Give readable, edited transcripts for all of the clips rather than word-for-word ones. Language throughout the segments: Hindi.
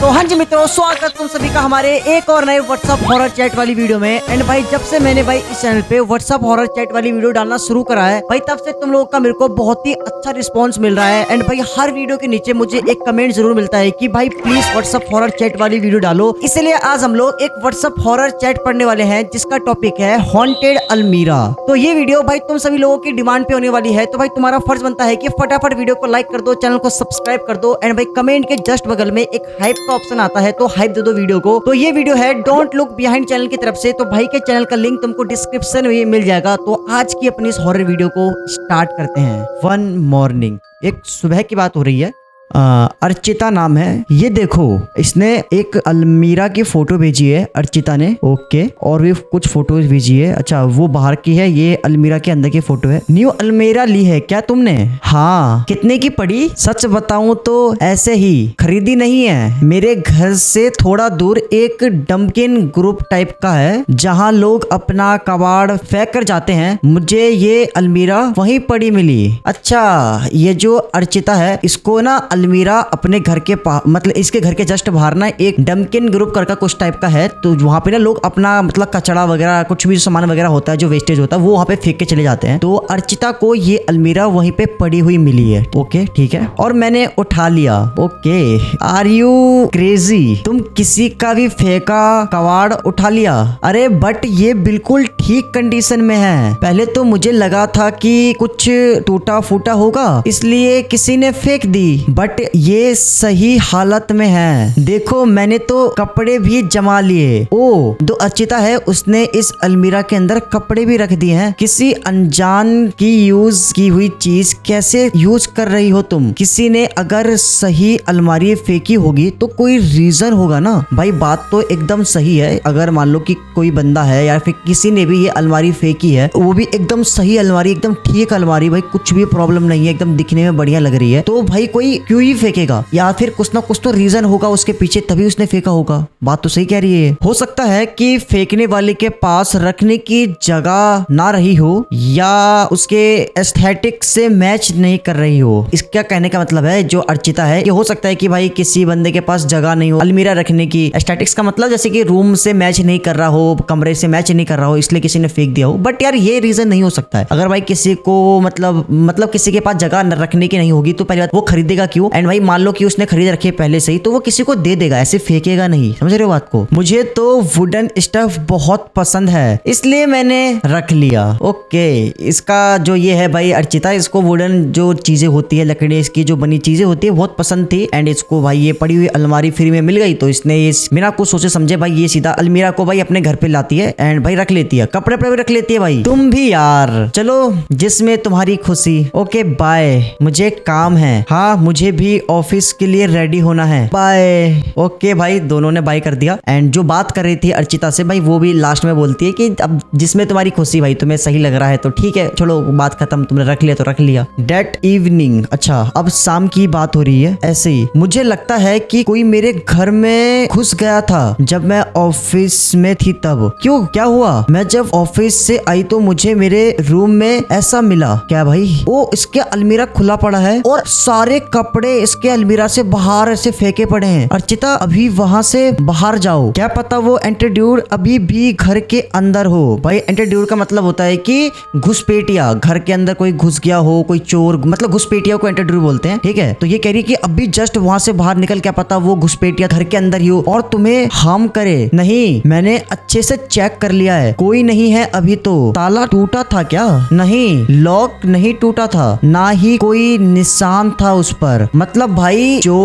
तो हाँ जी मित्रों, स्वागत तुम सभी का हमारे एक और नए व्हाट्सएप हॉरर चैट वाली वीडियो में। एंड भाई जब से मैंने भाई इस चैनल पे व्हाट्सएप हॉरर चैट वाली वीडियो डालना शुरू करा है भाई, तब से तुम लोगों का मेरे को बहुत ही अच्छा रिस्पांस मिल रहा है। एंड भाई हर वीडियो के नीचे मुझे एक कमेंट जरूर मिलता है कि भाई प्लीज व्हाट्सएप हॉरर चैट वाली वीडियो डालो। इसलिए आज हम लोग एक व्हाट्सएप हॉरर चैट पढ़ने वाले हैं जिसका टॉपिक है हॉन्टेड अलमीरा। तो ये वीडियो भाई तुम सभी लोगों की डिमांड पे होने वाली है, तो भाई तुम्हारा फर्ज बनता है कि फटाफट वीडियो को लाइक कर दो, चैनल को सब्सक्राइब कर दो। एंड भाई कमेंट के जस्ट बगल में एक हाइप का ऑप्शन आता है, तो हाइप दे दो वीडियो को। तो ये वीडियो है डोंट लुक बिहाइंड चैनल की तरफ से, तो भाई के चैनल का लिंक तुमको डिस्क्रिप्शन में मिल जाएगा। तो आज की अपनी इस हॉरर वीडियो को स्टार्ट करते हैं। वन मॉर्निंग, एक सुबह की बात हो रही है। अर्चिता नाम है। ये देखो, इसने एक अलमीरा की फोटो भेजी है अर्चिता ने। ओके, और भी कुछ फोटोज भेजी है। अच्छा, वो बाहर की है, ये अलमीरा के अंदर की फोटो है। न्यू अलमीरा ली है क्या तुमने? हाँ। कितने की पड़ी? सच बताऊं तो ऐसे ही, खरीदी नहीं है। मेरे घर से थोड़ा दूर एक डंकिन ग्रुप टाइप का है जहाँ लोग अपना कबाड़ फेंक कर जाते हैं। मुझे ये अलमीरा वहीं पड़ी मिली। अच्छा, ये जो अर्चिता है, इसको ना अलमीरा अपने घर के मतलब इसके घर के जस्ट बाहर ना एक डंकिन ग्रुप करके कुछ टाइप का है। तो वहाँ पे ना लोग अपना मतलब कचड़ा वगैरह कुछ भी सामान वगैरह होता है, जो वेस्टेज होता है, वो वहाँ पे फेंक के चले जाते हैं। तो अर्चिता को ये अलमीरा वहीं पे पड़ी हुई मिली है। ओके ठीक है, और मैंने उठा लिया। Okay, are you crazy? तुम किसी का भी फेंका कबाड़ उठा लिया? अरे बट ये बिल्कुल ठीक कंडीशन में है। पहले तो मुझे लगा था कि कुछ टूटा फूटा होगा इसलिए किसी ने फेंक दी, बट ये सही हालत में है। देखो, मैंने तो कपड़े भी जमा लिए। ओ, जो अर्चिता है उसने इस अलमीरा के अंदर कपड़े भी रख दिए हैं। किसी अनजान की यूज की हुई चीज कैसे यूज कर रही हो तुम? किसी ने अगर सही अलमारी फेंकी होगी तो कोई रीजन होगा ना भाई। बात तो एकदम सही है। अगर मान लो कि कोई बंदा है या फिर किसी ने भी ये अलमारी फेंकी है, वो भी एकदम सही अलमारी, एकदम ठीक अलमारी, भाई कुछ भी प्रॉब्लम नहीं है, एकदम दिखने में बढ़िया लग रही है, तो भाई कोई क्यों ही फेंकेगा? या फिर कुछ ना कुछ तो रीजन होगा उसके पीछे, तभी उसने फेंका होगा। बात तो सही कह रही है। हो सकता है कि फेंकने वाले के पास रखने की जगह ना रही हो या उसके एस्थेटिक से मैच नहीं कर रही हो। इसका कहने का मतलब है जो अर्चिता है, ये हो सकता है कि भाई किसी बंदे के पास जगह नहीं हो अलमीरा रखने की। एस्थेटिक्स का मतलब जैसे कि रूम से मैच नहीं कर रहा हो, कमरे से मैच नहीं कर रहा हो, इसलिए किसी ने फेंक दिया हो। बट यार ये रीजन नहीं हो सकता है। अगर भाई किसी को मतलब किसी के पास जगह रखने की नहीं होगी तो पहली बात वो खरीदेगा क्यों? एंड भाई मान लो कि उसने खरीद रखे पहले से ही, तो वो किसी को दे देगा, ऐसे फेंकेगा नहीं। समझ रहे हो बात को? मुझे तो वुडन स्टफ बहुत पसंद है इसलिए मैंने रख लिया। ओके, इसका जो ये है भाई अर्चिता, इसको वुडन जो चीजें होती है, लकड़ी इसकी जो बनी चीजें होती है, बहुत पसंद थी। एंड इसको भाई ये पड़ी हुई अलमारी फ्री में मिल गई, तो इसने ये बिना कुछ सोचे समझे भाई ये सीधा अलमीरा को भाई अपने घर पे लाती है एंड भाई रख लेती है, कपड़े पे भी रख लेती है। भाई तुम भी यार, चलो जिसमें तुम्हारी खुशी। ओके बाय, मुझे काम है। हाँ, मुझे भी ऑफिस के लिए रेडी होना है, बाय। ओके भाई, दोनों ने बाय कर दिया। एंड जो बात कर रही थी अर्चिता से भाई, वो भी लास्ट में बोलती है कि अब जिसमें तुम्हारी खुशी, भाई तुम्हें सही लग रहा है तो ठीक है, चलो बात खत्म, तुमने रख लिया तो रख लिया। डेट इवनिंग, अच्छा अब शाम की बात हो रही है। ऐसे ही मुझे लगता है कि कोई मेरे घर में घुस गया था जब मैं ऑफिस में थी तब। क्यों, क्या हुआ? मैं जब ऑफिस से आई तो मुझे मेरे रूम में ऐसा मिला। क्या भाई? ओ, इसके अलमीरा खुला पड़ा है और सारे कपड़े इसके अलमीरा से बाहर ऐसे फेंके पड़े हैं। अर्चिता, अभी वहां से बाहर जाओ। क्या पता वो एंट्रीड्यूर अभी भी घर के अंदर हो। भाई एंट्रीड्यूर का मतलब होता है कि घुसपैठिया, घर के अंदर कोई घुस गया हो, कोई चोर, मतलब घुसपैठिया को एंट्रीड्यूर बोलते हैं। ठीक है, तो ये कह रही है कि अभी जस्ट वहां से बाहर निकल, क्या पता वो घुसपैठिया घर के अंदर ही हो और तुम्हें हार्म करे। नहीं, मैंने अच्छे से चेक कर लिया है, कोई नहीं है अभी तो। ताला टूटा था क्या? नहीं, लॉक नहीं टूटा था, ना ही कोई निशान था उस पर। मतलब भाई जो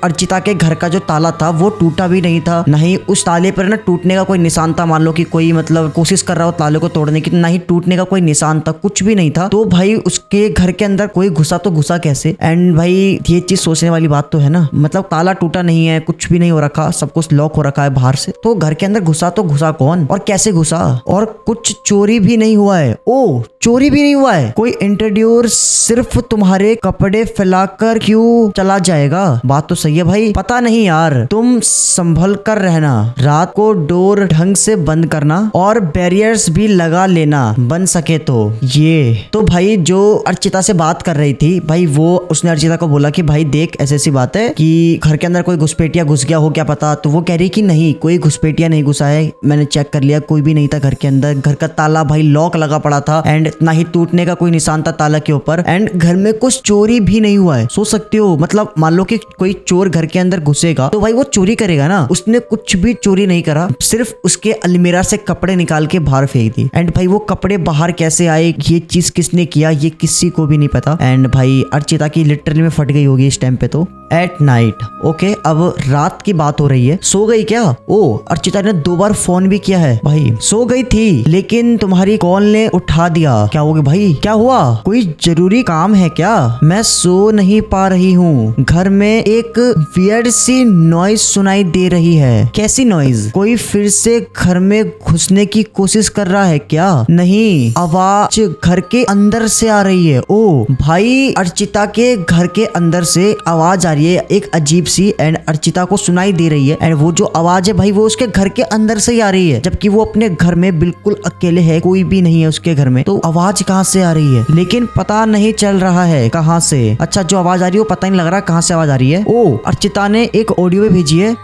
अर्चिता के घर का जो ताला था वो टूटा भी नहीं था, नहीं उस ताले पर ना टूटने का कोई निशान था। मान लो कि कोई मतलब कोशिश कर रहा हो ताले को तोड़ने की, नहीं टूटने का कोई निशान था, कुछ भी नहीं था। तो भाई उसके घर के अंदर कोई घुसा तो घुसा कैसे? एंड भाई ये चीज सोचने वाली बात तो है ना, मतलब ताला टूटा नहीं है, कुछ भी नहीं हो रखा, सब कुछ लॉक हो रखा है बाहर से, तो घर के अंदर घुसा तो घुसा कौन और कैसे घुसा? और कुछ चोरी भी नहीं हुआ है। ओ, चोरी भी नहीं हुआ है। कोई इंट्रोड्यूस सिर्फ तुम्हारे कपड़े फैलाकर क्यों चला जाएगा। बात तो सही है भाई, पता नहीं यार, तुम संभल कर रहना, रात को डोर ढंग से बंद करना और बैरियर्स भी लगा लेना बन सके तो। ये तो भाई जो अर्चिता से बात कर रही थी भाई, वो उसने अर्चिता को बोला कि भाई देख ऐसी ऐसी बात है कि घर के अंदर कोई घुसपैठिया घुस गया हो क्या पता। तो वो कह रही कि नहीं, कोई घुसपैठिया नहीं घुसा है, मैंने चेक कर लिया, कोई भी नहीं था घर के अंदर। घर का ताला भाई लॉक लगा पड़ा था एंड ना ही टूटने का कोई निशान था ताला के ऊपर, एंड घर में कुछ चोरी भी नहीं हुआ है। सोच सकते हो, मतलब मान लो कि कोई चोर घर के अंदर घुसेगा तो भाई वो चोरी करेगा ना, उसने कुछ भी चोरी नहीं करा, सिर्फ उसके अलमीरा से कपड़े निकाल के बाहर फेंक दी। एंड भाई वो कपड़े बाहर कैसे आए, ये चीज किसने किया, ये किसी को भी नहीं पता। एंड भाई अर्चिता की लिटरली में फट गई होगी इस टाइम पे। तो एट नाइट, ओके, अब रात की बात हो रही है। सो गई क्या? ओ, अर्चिता ने 2 बार फोन भी किया है भाई। सो गई थी लेकिन तुम्हारी कॉल ने उठा दिया। क्या हो गया भाई, क्या हुआ? कोई जरूरी काम है क्या? मैं सो नहीं पा रही हूँ, घर में एक वियर्ड सी नॉइज सुनाई दे रही है। कैसी नॉइज? कोई फिर से घर में घुसने की कोशिश कर रहा है क्या? नहीं, आवाज घर के अंदर से आ रही है। ओ भाई, अर्चिता के घर के अंदर से आवाज आ रही है एक अजीब सी, एंड अर्चिता को सुनाई दे रही है। एंड वो जो आवाज है भाई वो उसके घर के अंदर से ही आ रही है, जबकि वो अपने घर में बिल्कुल अकेले है, कोई भी नहीं है उसके घर में। तो आवाज कहाँ से आ रही है लेकिन पता नहीं चल रहा है कहाँ से। अच्छा, जो आवाज आ रही है वो पता नहीं लग रहा कहाँ से आवाज आ रही है। ओ, अर्चिता ने एक ऑडियो भी भेजी है।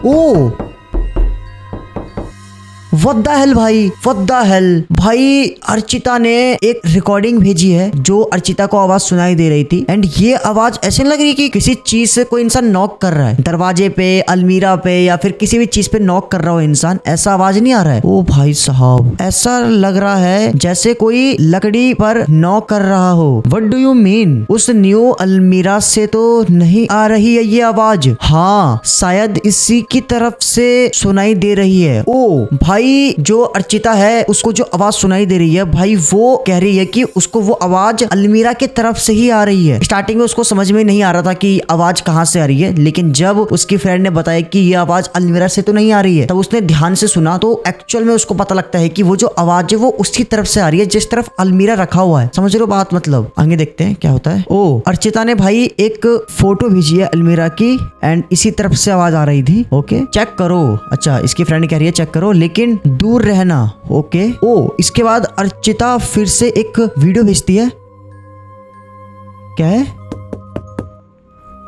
ओ व्हाट द हेल भाई, व्हाट द हेल भाई, अर्चिता ने एक रिकॉर्डिंग भेजी है जो अर्चिता को आवाज सुनाई दे रही थी। एंड ये आवाज ऐसे लग रही है कि किसी चीज से कोई इंसान नॉक कर रहा है, दरवाजे पे, अलमीरा पे, या फिर किसी भी चीज पे नॉक कर रहा हो इंसान, ऐसा आवाज नहीं आ रहा है। ओ भाई साहब, ऐसा लग रहा है जैसे कोई लकड़ी पर नॉक कर रहा हो। What do you mean? उस न्यू अलमीरा से तो नहीं आ रही है ये आवाज। हाँ, शायद इसी की तरफ से सुनाई दे रही है। ओ भाई, जो अर्चिता है उसको जो आवाज सुनाई दे रही है भाई, वो कह रही है कि उसको वो आवाज अलमीरा के तरफ से ही आ रही है। स्टार्टिंग में उसको समझ में नहीं आ रहा था कि आवाज कहाँ से आ रही है, लेकिन जब उसकी फ्रेंड ने बताया कि ये आवाज अलमीरा से तो नहीं आ रही है, तब उसने ध्यान से सुना तो एक्चुअल में उसको पता लगता है कि वो जो आवाज है वो उसी तरफ से आ रही है जिस तरफ अलमीरा रखा हुआ है। समझ रहे हो बात? मतलब आगे देखते हैं क्या होता है। ओ, अर्चिता ने भाई एक फोटो भेजी है अलमीरा की, एंड इसी तरफ से आवाज आ रही थी। ओके, चेक करो। अच्छा, इसकी फ्रेंड कह रही है चेक करो लेकिन दूर रहना। ओके। ओ, इसके बाद अर्चिता फिर से एक वीडियो भेजती है। क्या है?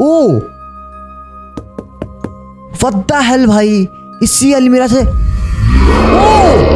ओ व्हाट द हेल भाई, इसी अलमीरा से। ओ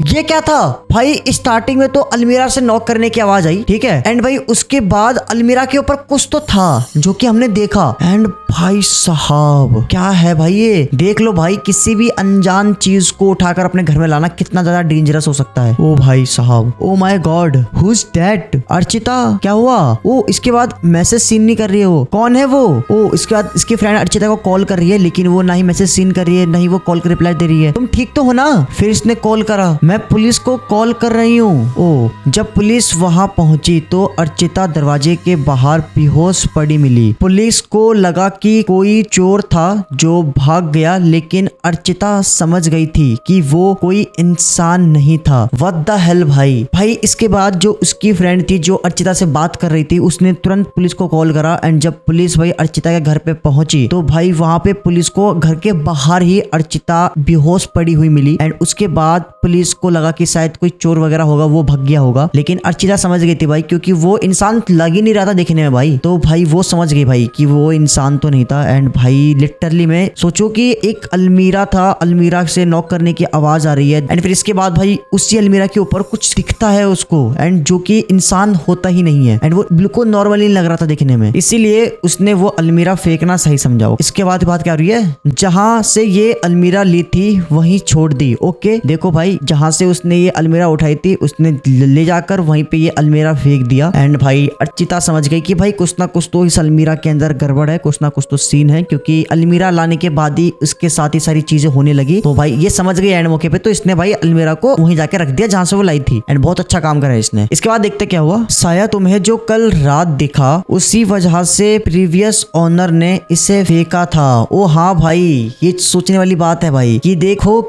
ये क्या था भाई? स्टार्टिंग में तो अलमीरा से नॉक करने की आवाज आई, ठीक है, एंड भाई उसके बाद अलमीरा के ऊपर कुछ तो था जो कि हमने देखा। एंड भाई साहब, क्या है भाई ये? देख लो भाई, किसी भी अनजान चीज को उठाकर अपने घर में लाना कितना ज्यादा डेंजरस हो सकता है। ओ भाई साहब, oh my God, who is that? Archita, क्या हुआ? ओ, इसके बाद मैसेज सीन नहीं कर रही है वो। कौन है वो? ओ, इसके बाद इसकी फ्रेंड अर्चिता को कॉल कर रही है, लेकिन वो ना ही मैसेज सीन कर रही है, ना ही वो कॉल का रिप्लाई दे रही है। तुम ठीक तो हो ना? फिर इसने कॉल करा, मैं पुलिस को कॉल कर रही हूँ। ओ, जब पुलिस वहाँ पहुंची तो अर्चिता दरवाजे के बाहर बेहोश पड़ी मिली। पुलिस को लगा कि कोई चोर था जो भाग गया, लेकिन अर्चिता समझ गई थी कि वो कोई इंसान नहीं था। व्हाट द हेल भाई। भाई इसके बाद जो उसकी फ्रेंड थी जो अर्चिता से बात कर रही थी, उसने तुरंत पुलिस को कॉल करा। एंड जब पुलिस भाई अर्चिता के घर पे पहुंची तो भाई वहाँ पे पुलिस को घर के बाहर ही अर्चिता बेहोश पड़ी हुई मिली। एंड उसके बाद पुलिस को लगा कि शायद कोई चोर वगैरह होगा, वो भाग गया होगा, लेकिन अर्चिता समझ गई थी भाई, क्योंकि वो इंसान लग ही नहीं रहा था देखने में भाई। तो भाई वो समझ गई भाई कि वो इंसान तो नहीं था। एंड भाई लिटरली में सोचो कि एक अलमीरा था, अलमीरा से नॉक करने की आवाज आ रही है, एंड फिर इसके बाद भाई उसी अलमीरा के ऊपर कुछ दिखता है उसको, एंड जो कि इंसान होता ही नहीं है, एंड वो बिल्कुल नॉर्मली लग रहा था देखने में, इसीलिए उसने वो अलमीरा फेंकना सही समझा। इसके बाद बात क्या हो रही है? जहां से ये अलमीरा ली थी वहीं छोड़ दी। ओके, देखो भाई, जहां से उसने ये अलमीरा उठाई थी उसने ले जाकर वहीं पे ये अलमीरा फेंक दिया। एंड भाई अर्चिता समझ गई कि भाई कुछ ना कुछ तो इस अलमीरा के अंदर गड़बड़ है, कुछ ना कुछ तो सीन है, क्योंकि अलमीरा लाने के बाद ही उसके साथ ही सारी चीजें होने लगी। तो भाई ये समझ गई एंड मौके पे, तो इसने भाई अलमीरा को वहीं जाके रख दिया जहां से वो लाई थी। एंड बहुत अच्छा काम करा इसने। इसके बाद देखते क्या हुआ। शायद तुम्हें जो कल रात दिखा उसी वजह से प्रीवियस ओनर ने इसे फेंका था। ओ हाँ भाई, ये सोचने वाली बात है भाई कि देखो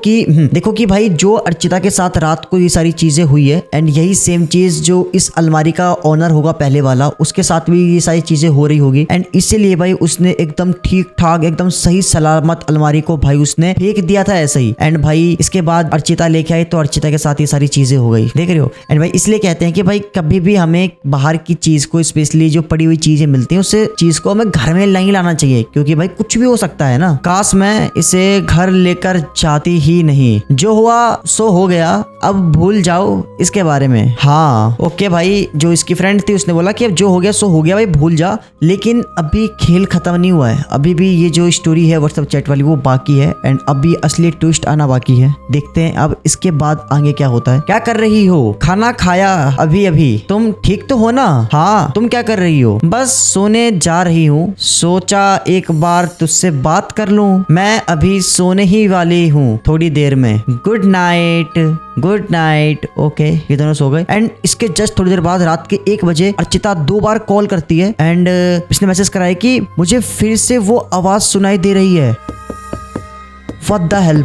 कि भाई जो अर्चिता के के साथ रात को ये सारी चीजें हुई है एंड यही सेम चीज जो इस अलमारी का ओनर होगा पहले वाला, उसके साथ भी ये सारी चीजें हो रही होगी एंड इसीलिए भाई उसने एकदम ठीक ठाक एकदम सही सलामत अलमारी को भाई उसने फेंक दिया था ऐसे ही। एंड भाई इसके बाद अर्चिता लेके आई तो अर्चिता के साथ ये सारी चीजें हो गई, देख रहे हो। एंड भाई इसलिए कहते हैं कि भाई कभी भी हमें बाहर की चीज को, स्पेशली जो पड़ी हुई चीजें मिलती हैं, उससे चीज को हमें घर में नहीं लाना चाहिए, क्योंकि भाई कुछ भी हो सकता है ना। काश मैं इसे घर लेकर जाती ही नहीं, जो हुआ सो हो गया, अब भूल जाओ इसके बारे में। हाँ ओके भाई, जो इसकी फ्रेंड थी उसने बोला कि अब जो हो गया सो हो गया भाई, भूल जा। लेकिन अभी खेल खत्म नहीं हुआ है, अभी भी ये जो स्टोरी है व्हाट्सएप चैट वाली वो बाकी है एंड अभी असली ट्विस्ट आना बाकी है। देखते हैं अब इसके बाद आगे क्या होता है। क्या कर रही हो? खाना खाया अभी अभी। तुम ठीक तो हो ना? हाँ, तुम क्या कर रही हो? बस सोने जा रही हूँ, सोचा एक बार तुझसे बात कर लूं। मैं अभी सोने ही वाली हूँ थोड़ी देर में। Good night. Good night. Okay, ये दोनों सो गए एंड इसके जस्ट थोड़ी देर बाद रात के 1 बजे अर्चिता 2 बार कॉल करती है एंड इसने मैसेज कराया कि मुझे फिर से वो आवाज सुनाई दे रही है। व्हाट द हेल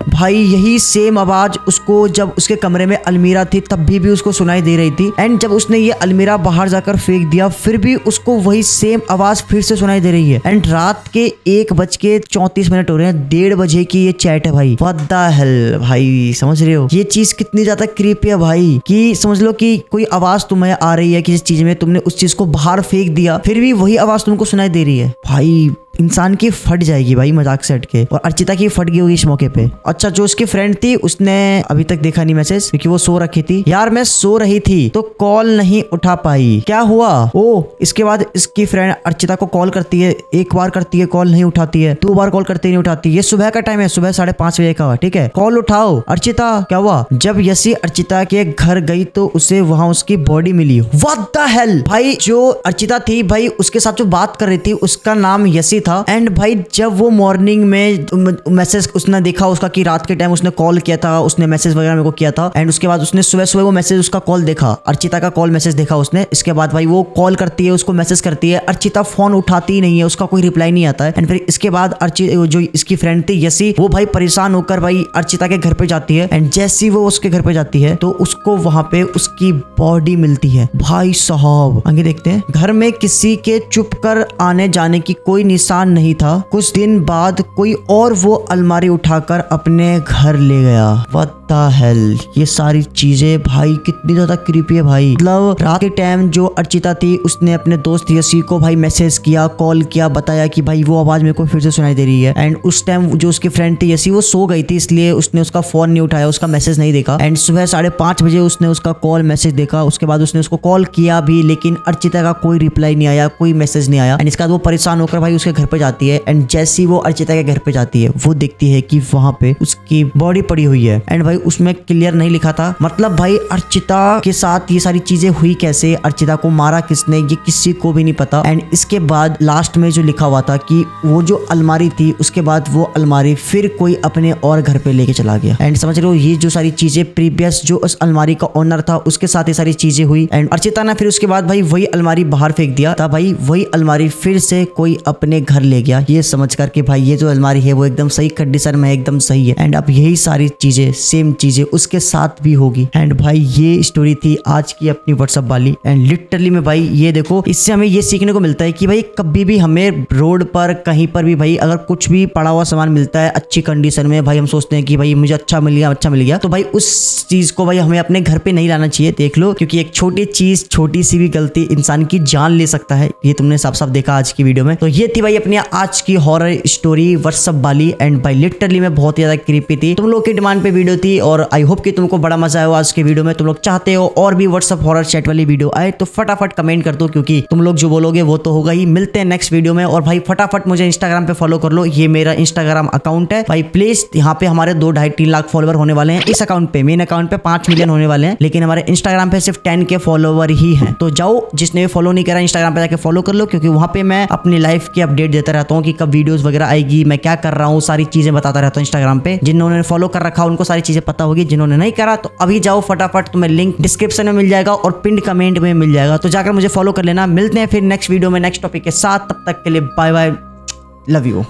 भाई यही सेम आवाज उसको जब उसके कमरे में अलमीरा थी तब भी उसको सुनाई दे रही थी एंड जब उसने ये अलमीरा बाहर जाकर फेंक दिया फिर भी उसको वही सेम आवाज फिर से सुनाई दे रही है। एंड रात के 1:34 हो रहे हैं, 1:30 बजे की ये चैट है भाई। व्हाट द हेल भाई, समझ रहे हो ये चीज कितनी ज्यादा क्रीपी है भाई, कि समझ लो कि कोई आवाज तुम्हें आ रही है किसी चीज में, तुमने उस चीज को बाहर फेंक दिया फिर भी वही आवाज तुमको सुनाई दे रही है। भाई इंसान की फट जाएगी भाई मजाक से हट के, और अर्चिता की फट गई होगी इस मौके पे। अच्छा, जो उसकी फ्रेंड थी उसने अभी तक देखा नहीं मैसेज, क्योंकि वो सो रखी थी। यार मैं सो रही थी तो कॉल नहीं उठा पाई। क्या हुआ? ओ, इसके बाद इसकी फ्रेंड अर्चिता को कॉल करती है, 1 बार करती है कॉल नहीं उठाती है, 2 बार कॉल करती नहीं उठाती। ये सुबह का टाइम है, सुबह 5:30 बजे का, ठीक है। कॉल उठाओ अर्चिता। क्या हुआ? जब यसी अर्चिता के घर गई तो उसे वहां उसकी बॉडी मिली। व्हाट द हेल भाई, जो अर्चिता थी भाई उसके साथ जो बात कर रही थी उसका नाम यसी था एंड भाई जब वो मॉर्निंग में मैसेज उसने देखा उसका कि रात के टाइम उसने कॉल किया था, उसने मैसेज वगैरह मेरे को किया था एंड उसके बाद उसने सुबह वो मैसेज उसका कॉल देखा, अर्चिता का कॉल मैसेज देखा उसने। इसके बाद भाई वो कॉल करती है, उसको मैसेज करती है, अर्चिता फोन उठाती ही नहीं है, उसका कोई रिप्लाई नहीं आता है। एंड फिर इसके बाद जो इसकी फ्रेंड थी यसी, वो भाई परेशान होकर भाई अर्चिता के घर पे जाती है एंड जैसी वो उसके घर पे जाती है तो उसको वहां पे उसकी बॉडी मिलती है। भाई साहब आगे देखते हैं। घर में किसी के चुप कर आने जाने की कोई निशान नहीं था। कुछ दिन बाद कोई और वो अलमारी उठाकर अपने घर ले गया। व्हाट द हेल, ये सारी चीजें भाई कितनी ज्यादा क्रीपी है भाई। मतलब रात के टाइम जो अर्चिता थी उसने अपने दोस्त यसी को भाई मैसेज किया, कॉल किया, बताया कि भाई वो आवाज मेरे को फिर से सुनाई दे रही है एंड उस टाइम जो उसकी फ्रेंड थी यसी वो सो गई थी, इसलिए उसने उसका फोन नहीं उठाया, उसका मैसेज नहीं देखा एंड सुबह 5:30 बजे उसने उसका कॉल मैसेज देखा। उसके बाद उसने उसको कॉल किया भी लेकिन अर्चिता का कोई रिप्लाई नहीं आया, कोई मैसेज नहीं आया एंड इसके बाद वो परेशान होकर भाई उसके घर पे जाती है एंड जैसी वो अर्चिता के घर पे जाती है वो देखती है कि वहां पे उसकी बॉडी पड़ी हुई है एंड भाई उसमें क्लियर नहीं लिखा था। मतलब भाई अर्चिता के साथ ये सारी चीजें हुई कैसे, अर्चिता को मारा किसने, ये किसी को भी नहीं पता। एंड इसके बाद लास्ट में जो लिखा हुआ था कि वो जो अलमारी थी उसके बाद वो अलमारी फिर कोई अपने और घर पे लेके चला गया। एंड समझ रहे हो ये जो सारी चीजें प्रीवियस जो उस अलमारी का ओनर था उसके साथ ये सारी चीजें हुई एंड अर्चिता ने फिर उसके बाद भाई वही अलमारी बाहर फेंक दिया था। भाई वही अलमारी फिर से कोई अपने घर ले गया, ये समझ कर कि भाई ये जो अलमारी है वो एकदम सही कंडीशन में एकदम सही है एंड अब यही सारी चीजें सेम चीजें उसके साथ भी होगी। एंड भाई ये स्टोरी थी आज की अपनी व्हाट्सएप वाली एंड लिटरली में भाई ये देखो, इससे हमें ये सीखने को मिलता है कि भाई कभी भी हमें रोड पर कहीं पर भी भाई अगर कुछ भी पड़ा हुआ सामान मिलता है अच्छी कंडीशन में, भाई हम सोचते हैं कि भाई मुझे अच्छा मिल गया तो भाई उस चीज को भाई हमें अपने घर पे नहीं लाना चाहिए। देख लो, क्योंकि एक छोटी चीज, छोटी सी भी गलती इंसान की जान ले सकता है, ये तुमने साफ साफ देखा आज की वीडियो में। तो ये थी भाई अपनी आज की हॉरर स्टोरी व्हाट्सएप वाली एंड भाई लिटरली में बहुत ही ज्यादा क्रीपी थी, तुम लोग की डिमांड पे वीडियो थी और आई होप कि तुमको बड़ा मजा आया आज के वीडियो में। तुम लोग चाहते हो और भी व्हाट्सएप हॉरर चैट वाली वीडियो आए तो फटाफट कमेंट कर दो, क्योंकि तुम लोग जो बोलोगे वो तो होगा ही। मिलते हैं नेक्स्ट वीडियो में और भाई फटाफट मुझे इंस्टाग्राम पे फॉलो कर लो, ये मेरा इंस्टाग्राम अकाउंट है भाई। प्लीज यहाँ पे हमारे 2-2.5-3 लाख फॉलोवर होने वाले हैं इस अकाउंट पे, मेन अकाउंट पे 5 मिलियन होने वाले हैं, लेकिन हमारे इंस्टाग्राम पे सिर्फ 10 के फॉलोवर ही हैं। तो जाओ, जिसने भी फॉलो नहीं करा इंस्टाग्राम पे जाके फॉलो कर लो, क्योंकि वहां पे मैं अपनी लाइफ की अपडेट देता रहता हूँ कि कब वीडियोस वगैरह आएगी, मैं क्या कर रहा हूँ, सारी चीजें बताता रहता हूँ इंस्टाग्राम पे। जिन्होंने फॉलो कर रखा उनको सारी चीजें पता होगी, जिन्होंने नहीं करा तो अभी जाओ फटाफट, तुम्हें लिंक डिस्क्रिप्शन में मिल जाएगा और पिन कमेंट में मिल जाएगा, तो जाकर मुझे फॉलो कर लेना। मिलते हैं फिर नेक्स्ट वीडियो में नेक्स्ट टॉपिक के साथ, तब तक के लिए बाय बाय, लव यू।